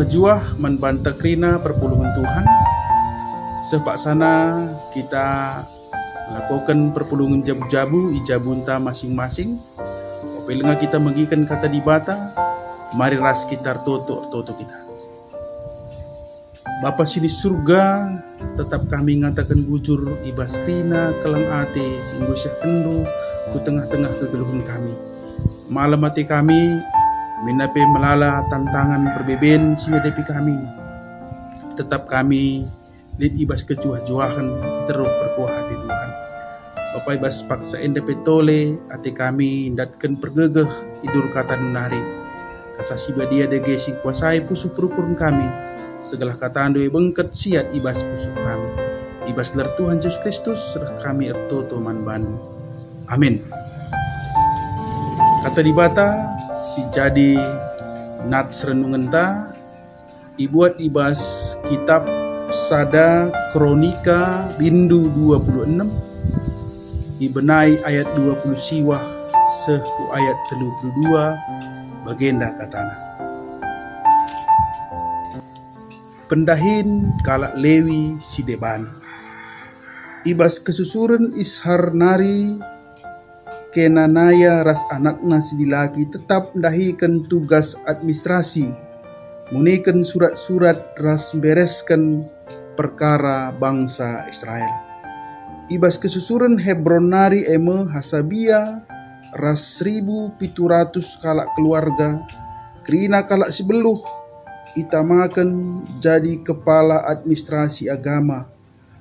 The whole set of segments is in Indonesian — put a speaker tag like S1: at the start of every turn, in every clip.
S1: juah membanta krina perpulungan Tuhan. Sepak sana kita lakukan perpulungan jabu-jabu ijabunta masing-masing. Apabila kita mengikan kata di bata, mari ras kita toto kita. Bapa sini surga, tetap kami ngatakan bujur ibas krina kelang ate singgo syah kendo ku tengah-tengah kegeluhan kami. Malam hati kami menape melala tantangan perbeben siadepi kami. Tetap kami lid ibas kejuah-juahan terus berkuah hati Tuhan. Bapak ibas paksa ende petole ate kami datkan pergegeh idur kata nunari. Kasasi badia dege sing kuasai pusu perukurun kami. Segala kata andoi bengket siat ibas pusu kami. Ibas gelar Tuhan Yesus Kristus serah kami ertoto manbanu. Amin. Kata di bata si jadi nats renungenta ibuat ibas kitab Sada Kronika Bindu 26 ibenai ayat 20 siwah sehu ayat 32 bagenda katana. Pendahin kalak Lewi Sideban ibas kesusuran ishar nari Kenanaya ras anakna sidilaki tetap mendahikan tugas administrasi munikan surat-surat ras bereskan perkara bangsa Israel. Ibas kesusuran Hebron nari eme Hasabia ras 1.700 kalak keluarga krina kalak sebeluh itamakan jadi kepala administrasi agama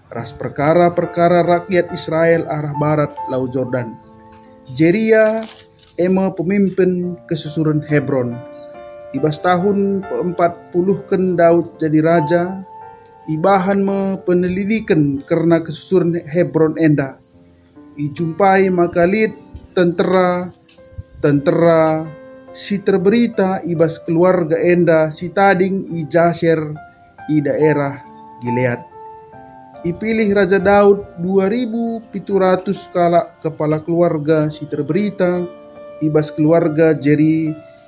S1: ras perkara-perkara rakyat Israel arah barat Laut Jordan. Jeria eme pemimpin kesusuran Hebron. Ibas tahun ke-40 ken Daud jadi raja. Ibahan me penelidikan karena kesusuran Hebron enda. Ijumpai makalit tentera si terberita ibas keluarga enda si tading i Jaser i daerah Gilead. Ipilih Raja Daud 2.700 kalak kepala keluarga si terberita ibas keluarga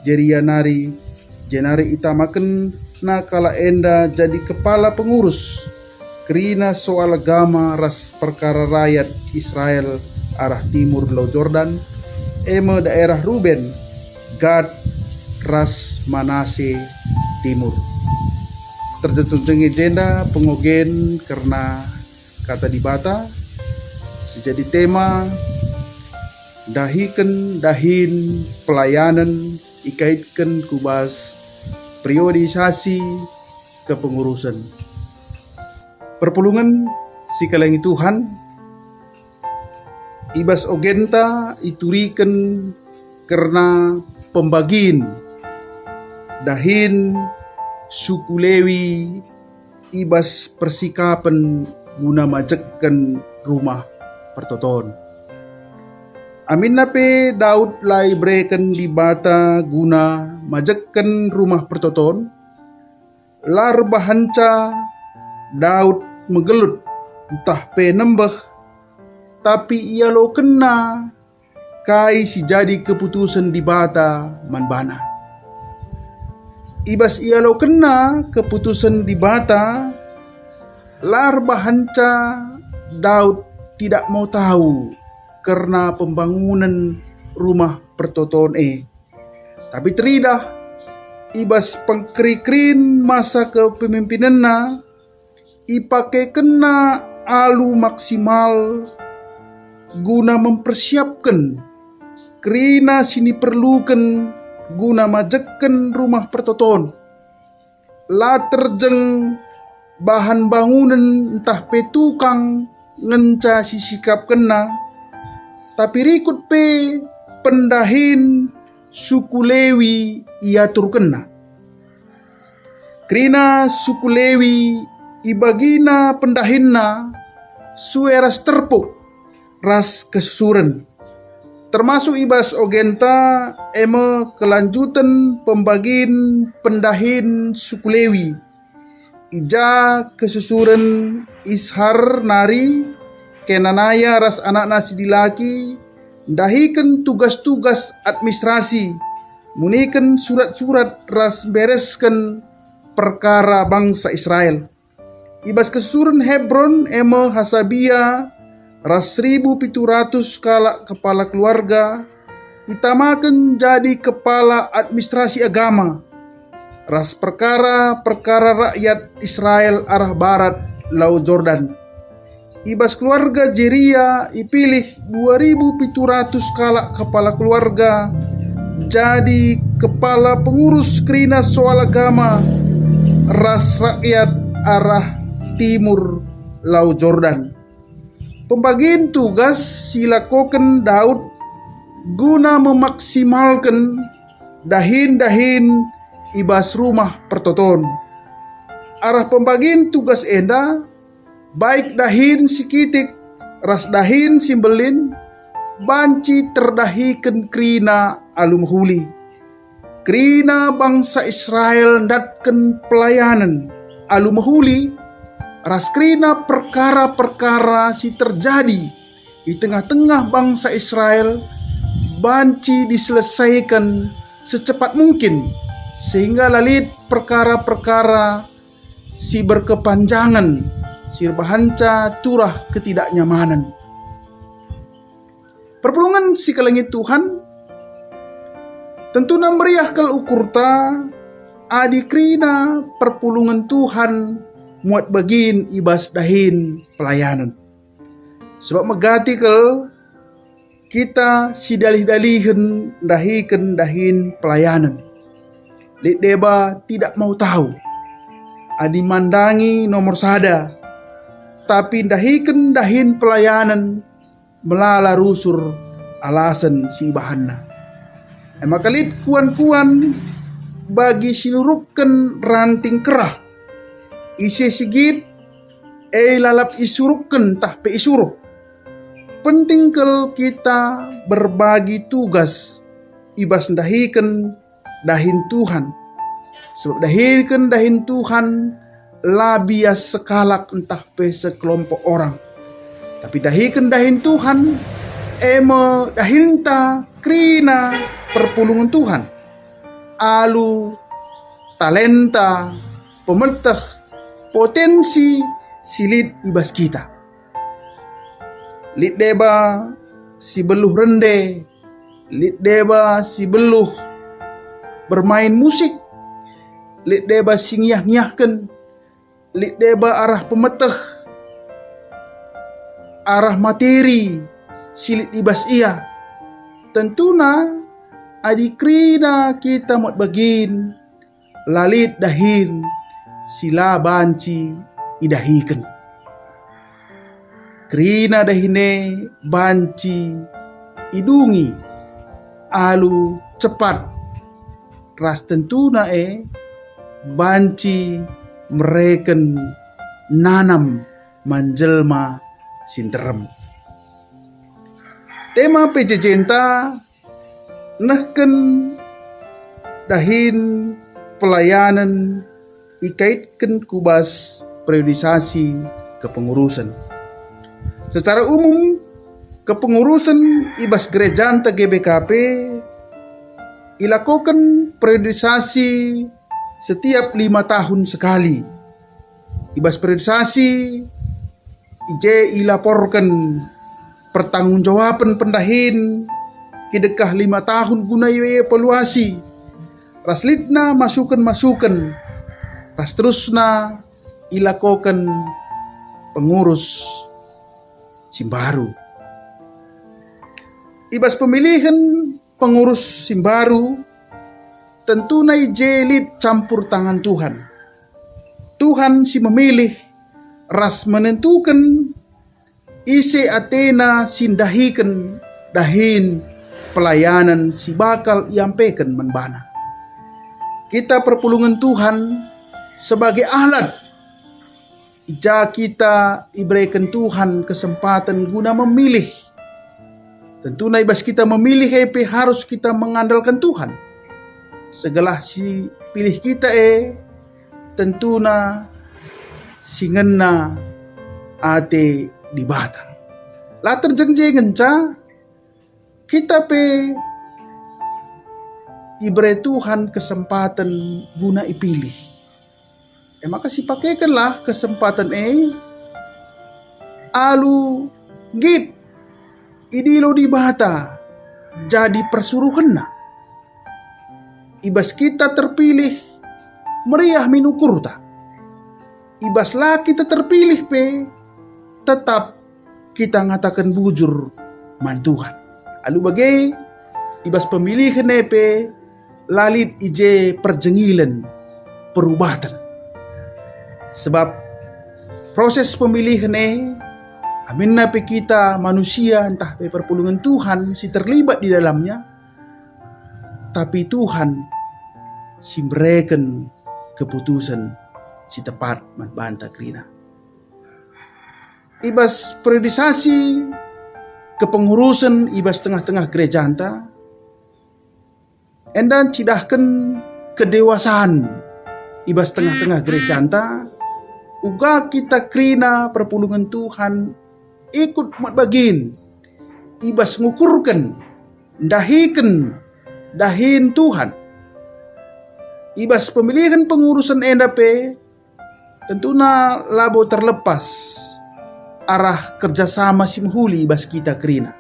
S1: Jerianari jenari itamaken na kala enda jadi kepala pengurus kerina soal agama ras perkara rakyat Israel arah timur Laut Jordan eme daerah Ruben Gad ras Manase timur. Terjadi jenda pengogen karena kata di bata jadi tema dahin pelayanan ikaitkan kubas priorisasi kepengurusan perpulungan si kalangi Tuhan ibas ogenta iturikan karena pembagian dahin suku Lewi ibas persikapan guna majekkan rumah pertoton. Amin nape Daud lai breken di bata guna majekkan rumah pertoton. Lar bahanca Daud megelut entah pe nembeh tapi ia lo kena kai si jadi keputusan di bata manbana. Ibas ia lo kena keputusan di bata lar bahanca Daud tidak mau tahu karena pembangunan rumah pertoton tapi teridah ibas pengkerikrin masa kepemimpinanna ipake kena alu maksimal guna mempersiapkan kerina sini perlukan guna majekkan rumah pertoton. La terjeng bahan bangunan entah petukang ngenca sisikap kena tapi rikut pe pendahin suku Lewi iatur kena. Kerina suku Lewi ibagina pendahinna sueras terpuk ras kesusuran. Termasuk ibas ogenta eme kelanjutan pembagian pendahin suku Lewi. Ija kesusuran Ishar nari Kenanaya ras anak nasi dilaki dahikan tugas-tugas administrasi munikan surat-surat ras bereskan perkara bangsa Israel. Ibas kesusuran Hebron eme Hasabia ras 1.700 kepala keluarga itamakan jadi kepala administrasi agama. Ras perkara rakyat Israel arah barat Laut Jordan. Ibas keluarga Jeria ipilih 2.700 kepala keluarga jadi kepala pengurus kerina soal agama ras rakyat arah timur Laut Jordan. Pembagian tugas silakoken Daud guna memaksimalkan dahin-dahin ibas rumah pertoton. Arah pembagian tugas enda baik dahin sikitik ras dahin simbelin banci terdahikan krina alumhuli. Krina bangsa Israel datken pelayanan alumhuli ras krina perkara-perkara si terjadi di tengah-tengah bangsa Israel banci diselesaikan secepat mungkin sehingga lalit perkara-perkara si berkepanjangan sirbahanca turah ketidaknyamanan. Perpulungan si kelengit Tuhan tentu meriah kal ukurta adi krina perpulungan Tuhan muat bagin ibas dahin pelayanan. Sebab megati kal kita si dalih-dalihin dahikan dahin pelayanan. Lid deba tidak mau tahu adi mandangi nomor sada tapi dahikan dahin pelayanan melala rusur alasan si bahanna. Makalit kuan-kuan bagi sinurukken ranting kerah isi sigit lalap isurukken tah pe isuruh. Penting kel kita berbagi tugas ibas dahikan dahin Tuhan. Sebab dahikan dahin Tuhan labias sekalak entah pe sekelompok orang. Tapi dahikan dahin Tuhan eme dahinta krina perpulungan Tuhan. Alu talenta pemetah potensi silit ibas kita. Lit deba si beluh rende, lit deba si beluh bermain musik, lit deba si ngiyah-ngiyahken, lit deba arah pemetah, arah materi, silit ibas ia. Tentuna adikrina kita mot bagin, lalit dahin, sila banci idahiken. Krina dahine banci idungi, alu cepat, ras tentuna banci mereken nanam manjelma sinterem. Tema pejejenta nahken dahin pelayanan ikaitkan kubas periodisasi kepengurusan. Secara umum kepengurusan ibas gerejanta GBKP ilakukan periodisasi setiap 5 tahun sekali. Ibas periodisasi ije ilaporkan pertanggungjawaban pendahin kidekah 5 tahun guna evaluasi. Raslitna masukan ras terusna ilakokan pengurus Simbaru. Ibas pemilihan pengurus Simbaru tentu nai jelit campur tangan Tuhan. Tuhan si memilih ras menentukan isi Athena sindahikan dahin pelayanan si bakal iampaikan menbana. Kita perpulungan Tuhan sebagai alat. Ija kita iberikan Tuhan kesempatan guna memilih. Tentu naibas kita memilih harus kita mengandalkan Tuhan. Segala si pilih kita tentuna singena ate di batang. Latar jengjengen kita iberi Tuhan kesempatan guna ipilih. Maka pakaikanlah kesempatan alu git idilo di bata jadi persuruhan na. Ibas kita terpilih meriah minukur ta. Ibas lah kita terpilih tetap kita ngatakan bujur mantuhan. Alu bagai ibas pemilihan lalit ije perjengilan perubatan. Sebab proses pemilihan amin nape kita manusia entah perpulungan Tuhan si terlibat di dalamnya, tapi Tuhan si memberikan keputusan si tepat banta krina. Ibas periodisasi kepengurusan ibas tengah-tengah gereja anta, endan cidahkan kedewasaan ibas tengah-tengah gereja anta, uga kita krina perpulungan Tuhan ikut mat bagin ibas ngukurkan dahin Tuhan ibas pemilihan pengurusan endape tentunya labo terlepas arah kerjasama simhuli ibas kita krina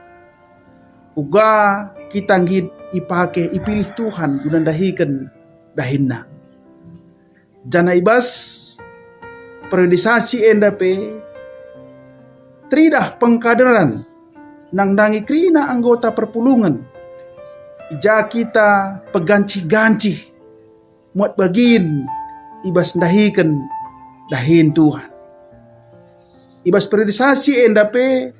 S1: uga kita ngid ipake ipilih Tuhan guna dahinna jana ibas periodisasi endape tridah pengkaderan nang dangi krina anggota perpulungan ija kita peganci-ganci muat bagin ibas dahin Tuhan. Ibas periodisasi endape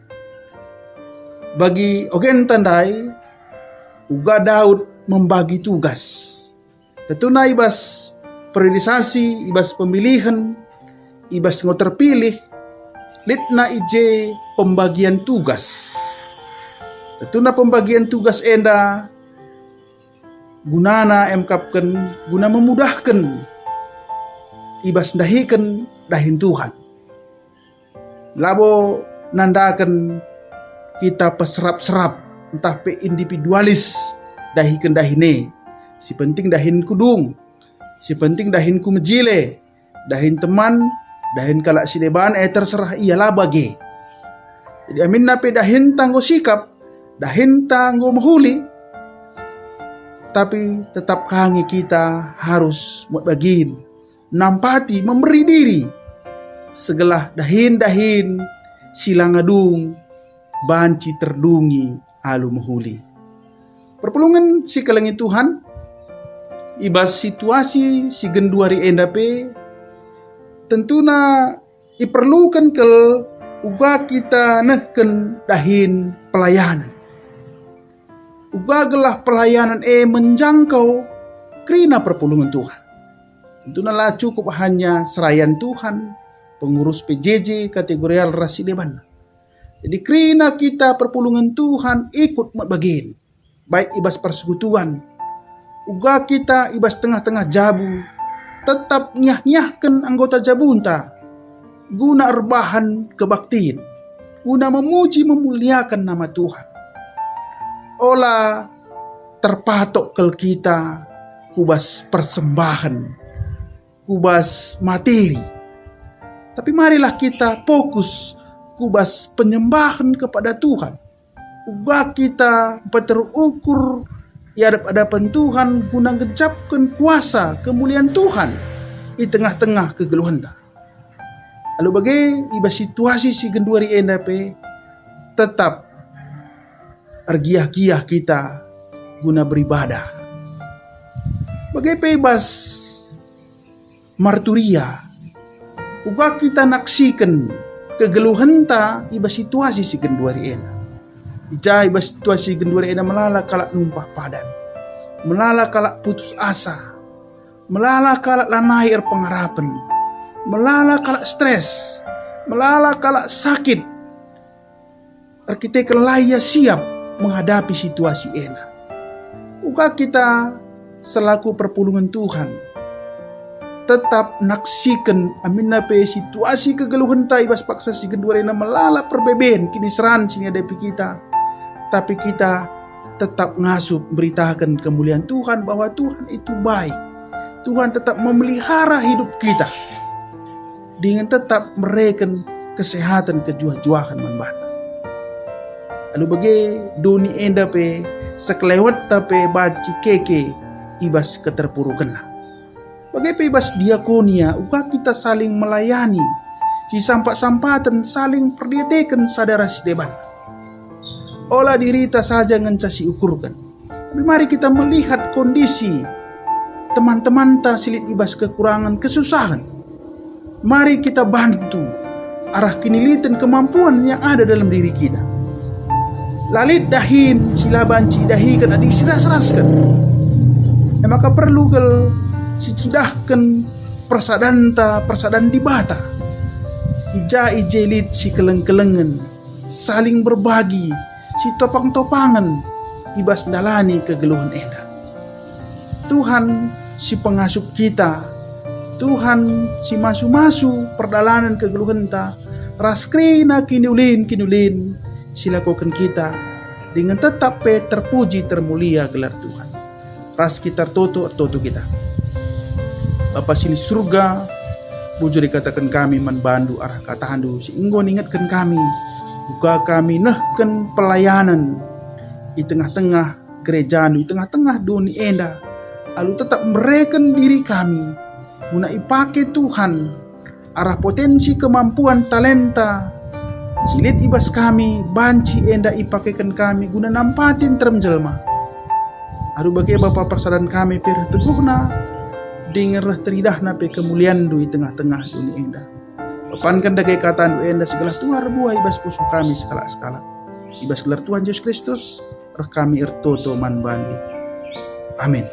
S1: bagi ogen tandai uga Daud membagi tugas. Tentunya ibas periodisasi, ibas pemilihan, ibas terpilih, litna ije pembagian tugas. Tentunya pembagian tugas enda gunana emkapkan guna memudahkan ibas dahin Tuhan. Labo nandakan kita peserap-serap entah individualis dahine. Si penting dahin kudung, si penting dahin kumejile, dahin teman, dahin kalak sideban terserah ialah bagi. Jadi amin nape dahin tanggo sikap, dahin tanggo mahuli, tapi tetap kangi kita harus buat bagin, nampati, memberi diri, segelah dahin silangadung, banci terdungi, alu mahuli. Perpulungan si kelengi Tuhan, ibas situasi si genduari endape, tentuna iperlukan kel uga kita neken dahin pelayanan. Uga gelah pelayanan menjangkau krina perpulungan Tuhan. Tentuna lah cukup hanya serayan Tuhan, pengurus PJJ kategorial rasideban. Jadi krina kita perpulungan Tuhan ikut mat bagin, baik ibas persekutuan, uga kita ibas tengah-tengah jabu, tetap nyah-nyahkan anggota jabunta, guna erbahan kebaktiin, guna memuji memuliakan nama Tuhan. Olah terpatok kel kita kubas persembahan, kubas materi. Tapi marilah kita fokus kubas penyembahan kepada Tuhan. Uga kita terukur di hadapan Tuhan guna ngejapkan kuasa kemuliaan Tuhan di tengah-tengah kegeluhan. Lalu bagai ibas situasi si genduari endape tetap argiah-giah kita guna beribadah. Bagai pebas marturia, uga kita naksikan kegeluhan ta ibas situasi si genduari ena. Ija ibas situasi genduari ena melala kalak numpah padan, melala kalak putus asa, melala kalak lanai pengharapan, melala kalak stres, melala kalak sakit. Kita kelaya siap menghadapi situasi ena. Uga kita selaku perpulungan Tuhan tetap naksikan amin nape situasi kegeluhan ta ibas paksa si kedua rena melala perbeben kini seran sini hadapi kita, tapi kita tetap ngasup beritakan kemuliaan Tuhan bahwa Tuhan itu baik. Tuhan tetap memelihara hidup kita. dengan tetap mereken kesehatan kejuah-juahan manbata. Lalu bagi doni enda pe sekelewat tape baci keke ibas keterpurukan. Bagi pe ibas diakonia uka kita saling melayani, si sampak-sampatan saling perdietekan sadara si deban. Olah dirita saja ngencasi ukurkan. Tapi mari kita melihat kondisi teman-teman ta silit ibas kekurangan kesusahan. Mari kita bantu arah kinilitan kemampuan yang ada dalam diri kita. Lalit dahin sila banci dahikan adi siras-raskan. Maka perlu kel sicidahkan persadan dibata. Ija ijelit si keleng-kelengan saling berbagi si topang-topangan ibas dalani kegeluhan enda. Tuhan si pengasuh kita, Tuhan si masu-masu perdalanan kegeluhan ta, raskrina kinulin silakukan kita dengan tetap terpuji termulia gelar Tuhan. Ras kita toto kita. Bapa sili surga, bujur dikatakan kami manbandu arah katahandu si inggon ingatkan kami. Buka kami nehken pelayanan di tengah-tengah gereja, di tengah-tengah dunia enda. Lalu tetap mereken diri kami guna ipake Tuhan arah potensi kemampuan talenta silit ibas kami banci enda ipakekan kami guna nampatin teremjelma. Aduh bagi Bapa persadan kami per teguhna dengan reh teridahna pe kemuliaan di tengah-tengah dunia enda. Papankan dagai kataan enda segala tular buah ibas pusuh kami skala-skala. Ibas gelar Tuhan Yesus Kristus, roh kami ertoto man bandi. Amin.